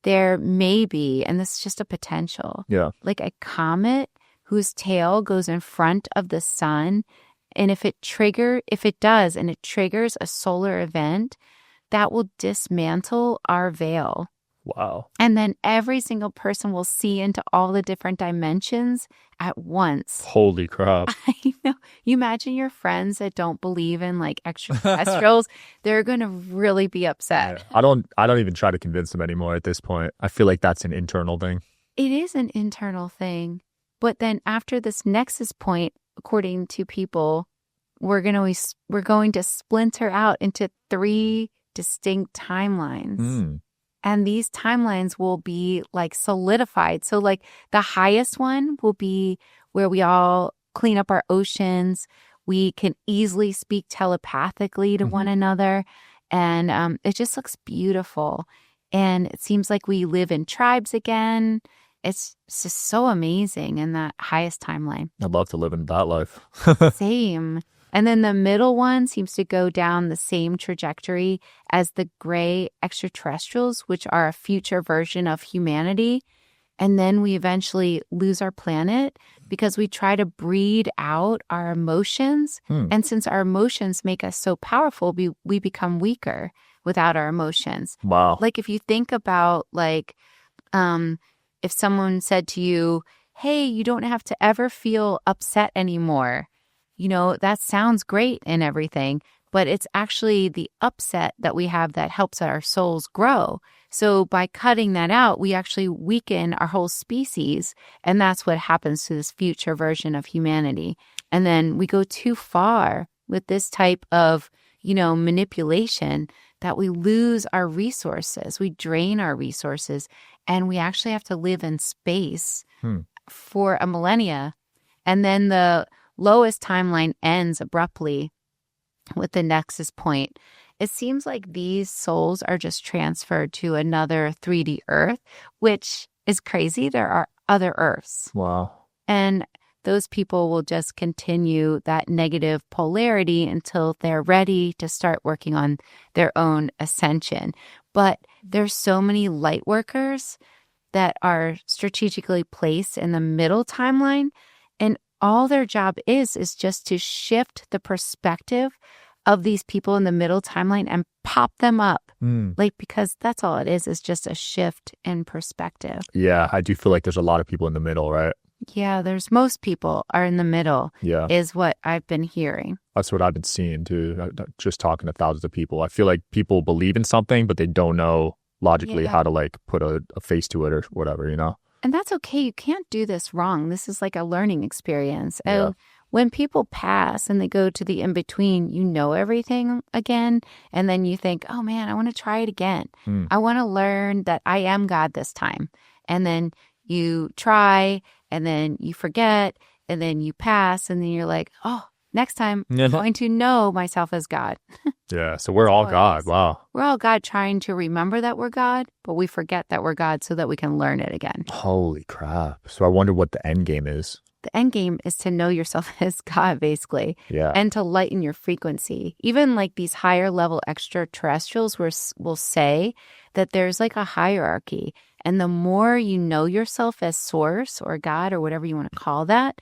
there may be, and this is just a potential, like a comet whose tail goes in front of the sun. And if it triggers a solar event, that will dismantle our veil. Wow. And then every single person will see into all the different dimensions at once. Holy crap. I know. You imagine your friends that don't believe in like extraterrestrials, they're going to really be upset. Yeah. I don't even try to convince them anymore at this point. I feel like that's an internal thing. It is an internal thing. But then after this nexus point, according to people, we're going to splinter out into 3 distinct timelines. And these timelines will be like solidified. So like the highest one will be where we all clean up our oceans. We can easily speak telepathically to one another. And it just looks beautiful. And it seems like we live in tribes again. It's just so amazing in that highest timeline. I'd love to live in that life. Same. And then the middle one seems to go down the same trajectory as the gray extraterrestrials, which are a future version of humanity. And then we eventually lose our planet because we try to breed out our emotions. And since our emotions make us so powerful, we become weaker without our emotions. Wow. Like if you think about like, if someone said to you, hey, you don't have to ever feel upset anymore. You know, that sounds great and everything, but it's actually the upset that we have that helps our souls grow. So by cutting that out, we actually weaken our whole species. And that's what happens to this future version of humanity. And then we go too far with this type of, manipulation that we lose our resources. We drain our resources and we actually have to live in space for a millennia. And then the lowest timeline ends abruptly with the nexus point. It seems like these souls are just transferred to another 3D Earth, which is crazy. There are other Earths. Wow. And those people will just continue that negative polarity until they're ready to start working on their own ascension. But there's so many light workers that are strategically placed in the middle timeline, and all their job is just to shift the perspective of these people in the middle timeline and pop them up. Like, because that's all it is just a shift in perspective. Yeah, I do feel like there's a lot of people in the middle, right? Yeah, most people are in the middle, is what I've been hearing. That's what I've been seeing too, just talking to thousands of people. I feel like people believe in something, but they don't know logically how to like put a face to it or whatever, And that's okay. You can't do this wrong. This is like a learning experience. Yeah. When people pass and they go to the in-between, you know everything again. And then you think, oh man, I want to try it again. I want to learn that I am God this time. And then you try, and then you forget, and then you pass, and then you're like, oh, next time I'm going to know myself as God. Yeah, so we're all God. Wow. We're all God trying to remember that we're God, but we forget that we're God so that we can learn it again. Holy crap. So I wonder what the end game is. The end game is to know yourself as God, basically. Yeah. And to lighten your frequency. Even like these higher level extraterrestrials will say that there's like a hierarchy. And the more you know yourself as source or God or whatever you want to call that,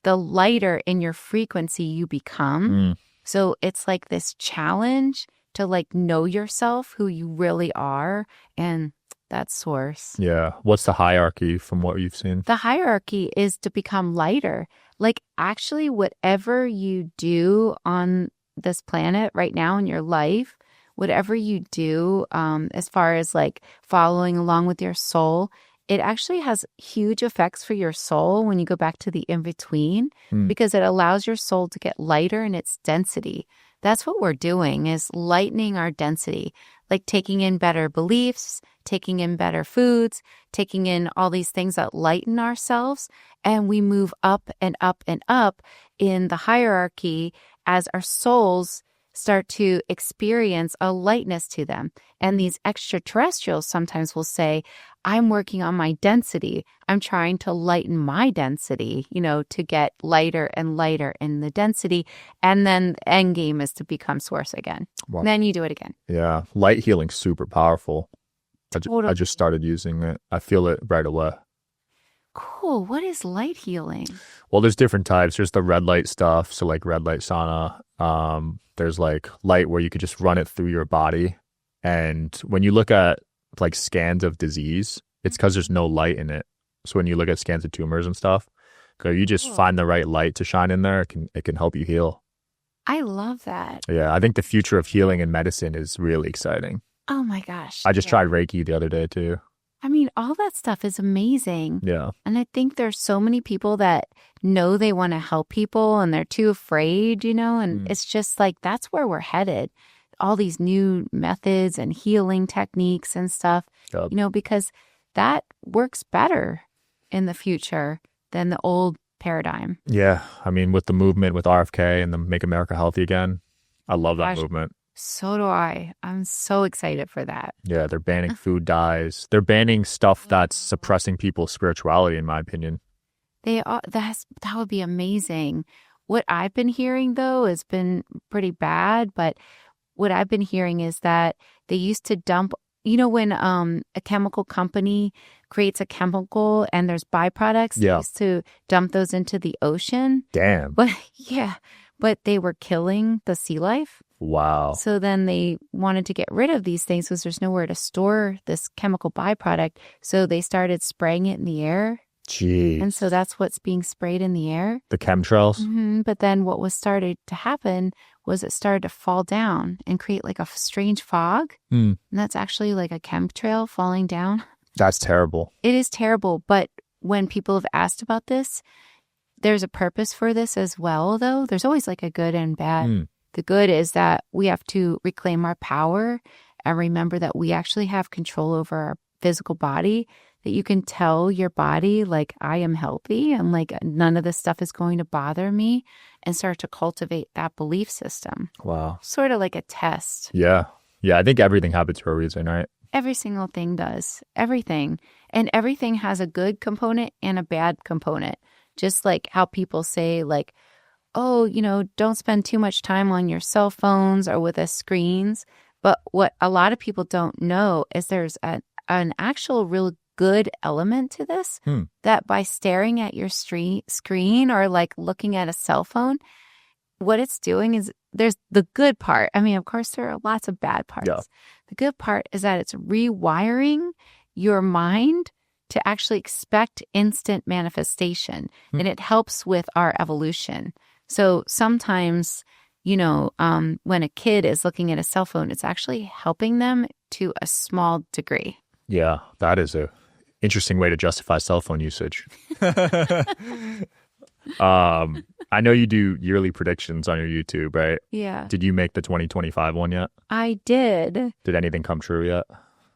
the lighter in your frequency you become. So it's like this challenge to like know yourself, who you really are, and that's source. Yeah. What's the hierarchy from what you've seen? The hierarchy is to become lighter. Like actually whatever you do on this planet right now in your life, whatever you do as far as like following along with your soul, it actually has huge effects for your soul when you go back to the in-between because it allows your soul to get lighter in its density. That's what we're doing, is lightening our density, like taking in better beliefs, taking in better foods, taking in all these things that lighten ourselves. And we move up and up and up in the hierarchy as our souls start to experience a lightness to them. And these extraterrestrials sometimes will say, I'm working on my density. I'm trying to lighten my density, you know, to get lighter and lighter in the density. And then the end game is to become source again. Wow. Then you do it again. Yeah. Light healing's super powerful. Totally. I just started using it. I feel it right away. Cool. What is light healing? Well, there's different types. There's the red light stuff. So like red light sauna. There's like light where you could just run it through your body. And when you look at like scans of disease, it's because there's no light in it. So when you look at scans of tumors and stuff, you just find the right light to shine in there. It can help you heal. I love that. Yeah, I think the future of healing and medicine is really exciting. Oh my gosh. I just tried Reiki the other day too. I mean, all that stuff is amazing. Yeah. And I think there's so many people that know they want to help people and they're too afraid, you know, and it's just like, that's where we're headed. All these new methods and healing techniques and stuff, you know, because that works better in the future than the old paradigm. Yeah. I mean, with the movement with RFK and the Make America Healthy Again, I love that movement. So do I. I'm so excited for that. Yeah. They're banning food dyes. They're banning stuff that's suppressing people's spirituality, in my opinion. They are. That would be amazing. What I've been hearing, though, has been pretty bad, but what I've been hearing is that they used to dump, you know, when a chemical company creates a chemical and there's byproducts, they used to dump those into the ocean. Damn. But they were killing the sea life. Wow. So then they wanted to get rid of these things because there's nowhere to store this chemical byproduct. So they started spraying it in the air. Jeez. And so that's what's being sprayed in the air. The chemtrails? But then what was started to happen was it started to fall down and create like a strange fog. And that's actually like a chemtrail falling down. That's terrible. It is terrible. But when people have asked about this, there's a purpose for this as well, though. There's always like a good and bad. The good is that we have to reclaim our power and remember that we actually have control over our physical body, that you can tell your body, like, I am healthy and like none of this stuff is going to bother me, and start to cultivate that belief system. Wow. Sort of like a test. Yeah. Yeah. I think everything happens for a reason, right? Every single thing does. Everything. And everything has a good component and a bad component. Just like how people say, like, oh, you know, don't spend too much time on your cell phones or with the screens. But what a lot of people don't know is there's an actual real good element to this, that by staring at your screen or like looking at a cell phone, what it's doing is there's the good part. I mean, of course, there are lots of bad parts. Yeah. The good part is that it's rewiring your mind to actually expect instant manifestation. And it helps with our evolution. So sometimes, you know, when a kid is looking at a cell phone, it's actually helping them to a small degree. Yeah, that is a interesting way to justify cell phone usage. I know you do yearly predictions on your YouTube, right? Yeah. Did you make the 2025 one yet? I did. Did anything come true yet?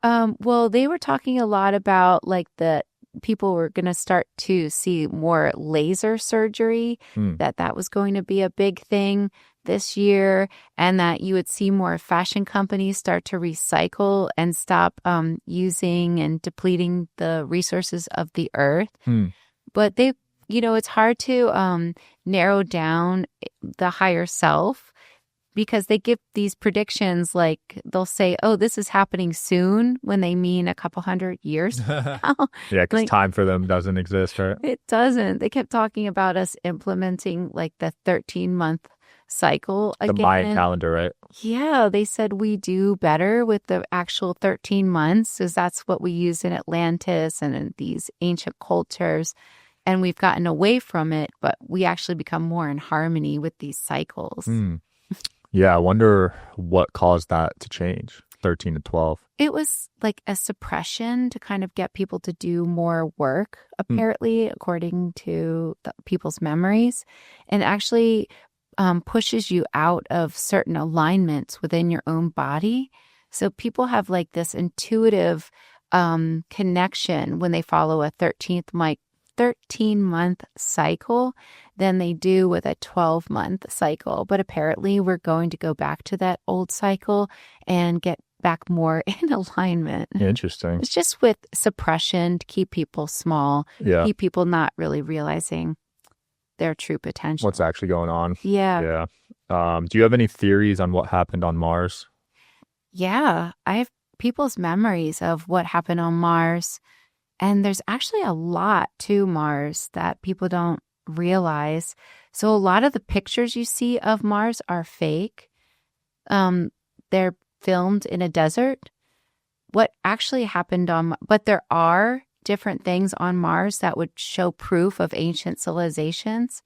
Well, they were talking a lot about like the people were going to start to see more laser surgery, that was going to be a big thing this year, and that you would see more fashion companies start to recycle and stop using and depleting the resources of the earth. But they, you know, it's hard to narrow down the higher self, because they give these predictions, like they'll say, oh, this is happening soon, when they mean a couple hundred years from now. Yeah, because like, time for them doesn't exist, right? It doesn't. They kept talking about us implementing like the 13-month cycle again. The Mayan calendar, right? Yeah, they said we do better with the actual 13 months because that's what we use in Atlantis and in these ancient cultures. And we've gotten away from it, but we actually become more in harmony with these cycles. Yeah, I wonder what caused that to change, 13 to 12. It was like a suppression to kind of get people to do more work, apparently, according to people's memories, and actually pushes you out of certain alignments within your own body. So people have like this intuitive connection when they follow a 13-month cycle than they do with a 12-month cycle. But apparently we're going to go back to that old cycle and get back more in alignment. Interesting. It's just with suppression to keep people small, keep people not really realizing their true potential. What's actually going on. Yeah. Do you have any theories on what happened on Mars? Yeah. I have people's memories of what happened on Mars. And there's actually a lot to Mars that people don't realize. So a lot of the pictures you see of Mars are fake. They're filmed in a desert. What actually happened but there are different things on Mars that would show proof of ancient civilizations.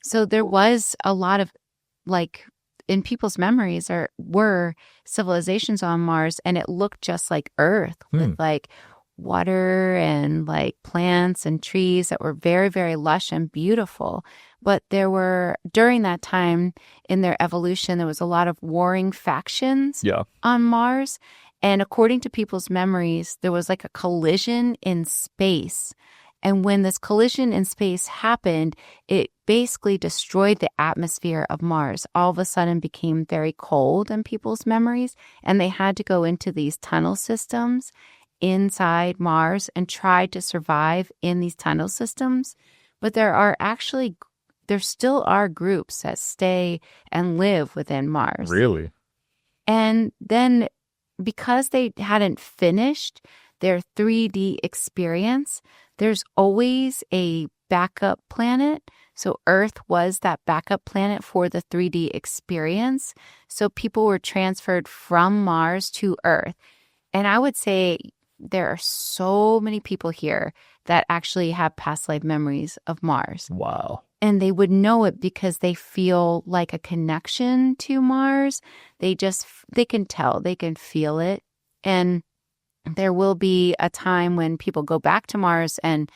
So there was a lot of, like, in people's memories were civilizations on Mars, and it looked just like Earth with like water and like plants and trees that were very, very lush and beautiful. But there were, during that time in their evolution, there was a lot of warring factions on Mars. And according to people's memories, there was like a collision in space. And when this collision in space happened, it basically destroyed the atmosphere of Mars. All of a sudden became very cold in people's memories. And they had to go into these tunnel systems inside Mars and try to survive in these tunnel systems. But there still are groups that stay and live within Mars. Really? And then because they hadn't finished their 3D experience, there's always a backup planet. So Earth was that backup planet for the 3D experience. So people were transferred from Mars to Earth. And I would say there are so many people here that actually have past life memories of Mars. Wow. And they would know it because they feel like a connection to Mars. They can tell, they can feel it. And there will be a time when people go back to Mars and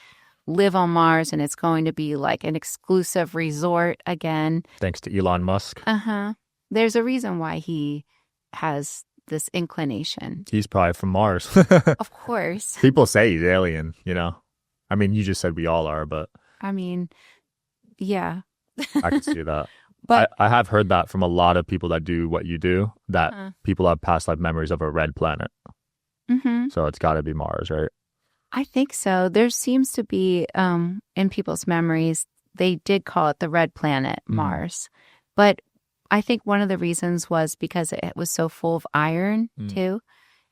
live on Mars, and it's going to be like an exclusive resort again. Thanks to Elon Musk. There's a reason why he has this inclination. He's probably from Mars. Of course. People say he's alien, you know? I mean, you just said we all are, but... I mean, yeah. I can see that. But I have heard that from a lot of people that do what you do, that people have past life memories of a red planet. So it's got to be Mars, right? I think so. There seems to be, in people's memories, they did call it the red planet, Mars. But I think one of the reasons was because it was so full of iron, too.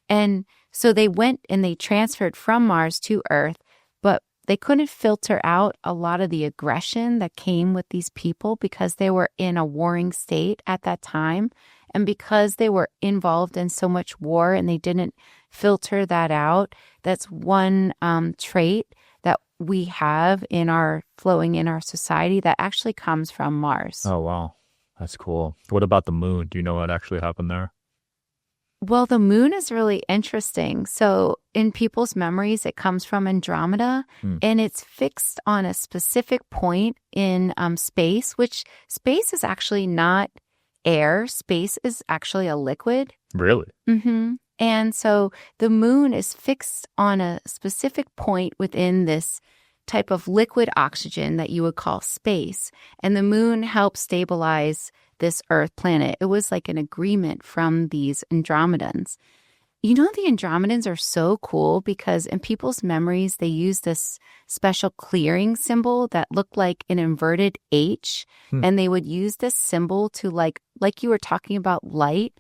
And so they went and they transferred from Mars to Earth, but they couldn't filter out a lot of the aggression that came with these people because they were in a warring state at that time. And because they were involved in so much war and they didn't filter that out, that's one trait that we have flowing in our society that actually comes from Mars. Oh, wow. That's cool. What about the moon? Do you know what actually happened there? Well, the moon is really interesting. So in people's memories, it comes from Andromeda, and it's fixed on a specific point in space, which space is actually not air. Space is actually a liquid. Really? And so the moon is fixed on a specific point within this type of liquid oxygen that you would call space. And the moon helps stabilize this Earth planet. It was like an agreement from these Andromedans. You know, the Andromedans are so cool because in people's memories, they use this special clearing symbol that looked like an inverted H. And they would use this symbol to like you were talking about light,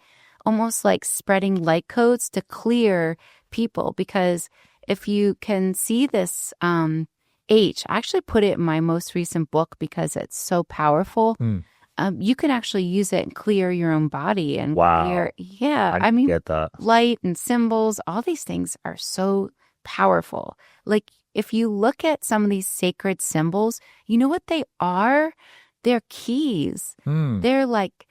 almost like spreading light codes to clear people. Because if you can see this H, I actually put it in my most recent book because it's so powerful. you can actually use it and clear your own body and Wow. clear. Yeah. I mean, get that. Light and symbols, all these things are so powerful. Like if you look at some of these sacred symbols, you know what they are? They're keys. They're like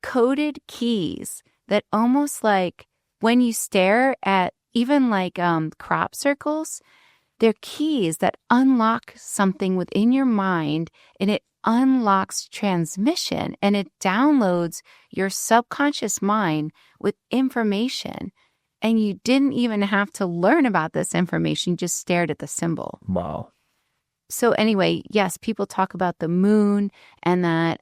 coded keys that almost like when you stare at even like crop circles, they're keys that unlock something within your mind, and it unlocks transmission, and it downloads your subconscious mind with information. And you didn't even have to learn about this information, you just stared at the symbol. Wow. So anyway, yes, people talk about the moon and that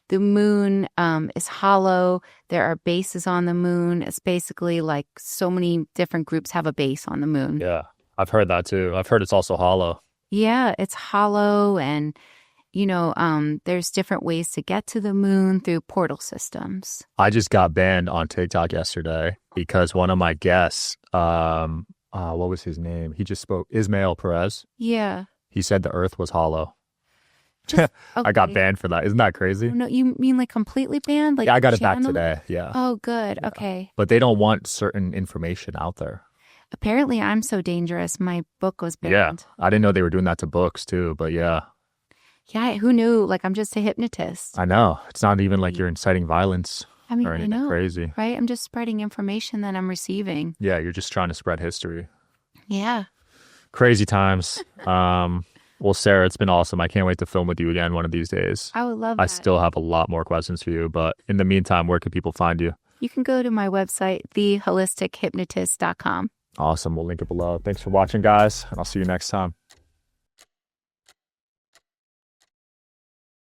the moon is hollow. There are bases on the moon. It's basically like so many different groups have a base on the moon. Yeah, I've heard that too. I've heard it's also hollow. Yeah, it's hollow, and there's different ways to get to the moon through portal systems. I just got banned on TikTok yesterday because one of my guests, what was his name? He just spoke, Ismail Perez. Yeah. He said the earth was hollow. Okay. I got banned for that. Isn't that crazy? Oh, no, you mean like completely banned? Like yeah, I got it back channel? today. Yeah. Oh, good. Yeah. Okay. But they don't want certain information out there. Apparently, I'm so dangerous. My book was banned. Yeah. I didn't know they were doing that to books too, but yeah. Yeah, who knew? Like, I'm just a hypnotist. I know. It's not even like you're inciting violence or anything I know, crazy. Right? I'm just spreading information that I'm receiving. Yeah, you're just trying to spread history. Yeah. Crazy times. Well, Sarah, it's been awesome. I can't wait to film with you again one of these days. I would love that. I still have a lot more questions for you, but in the meantime, where can people find you? You can go to my website, theholistichuhypnotist.com. Awesome. We'll link it below. Thanks for watching, guys, and I'll see you next time.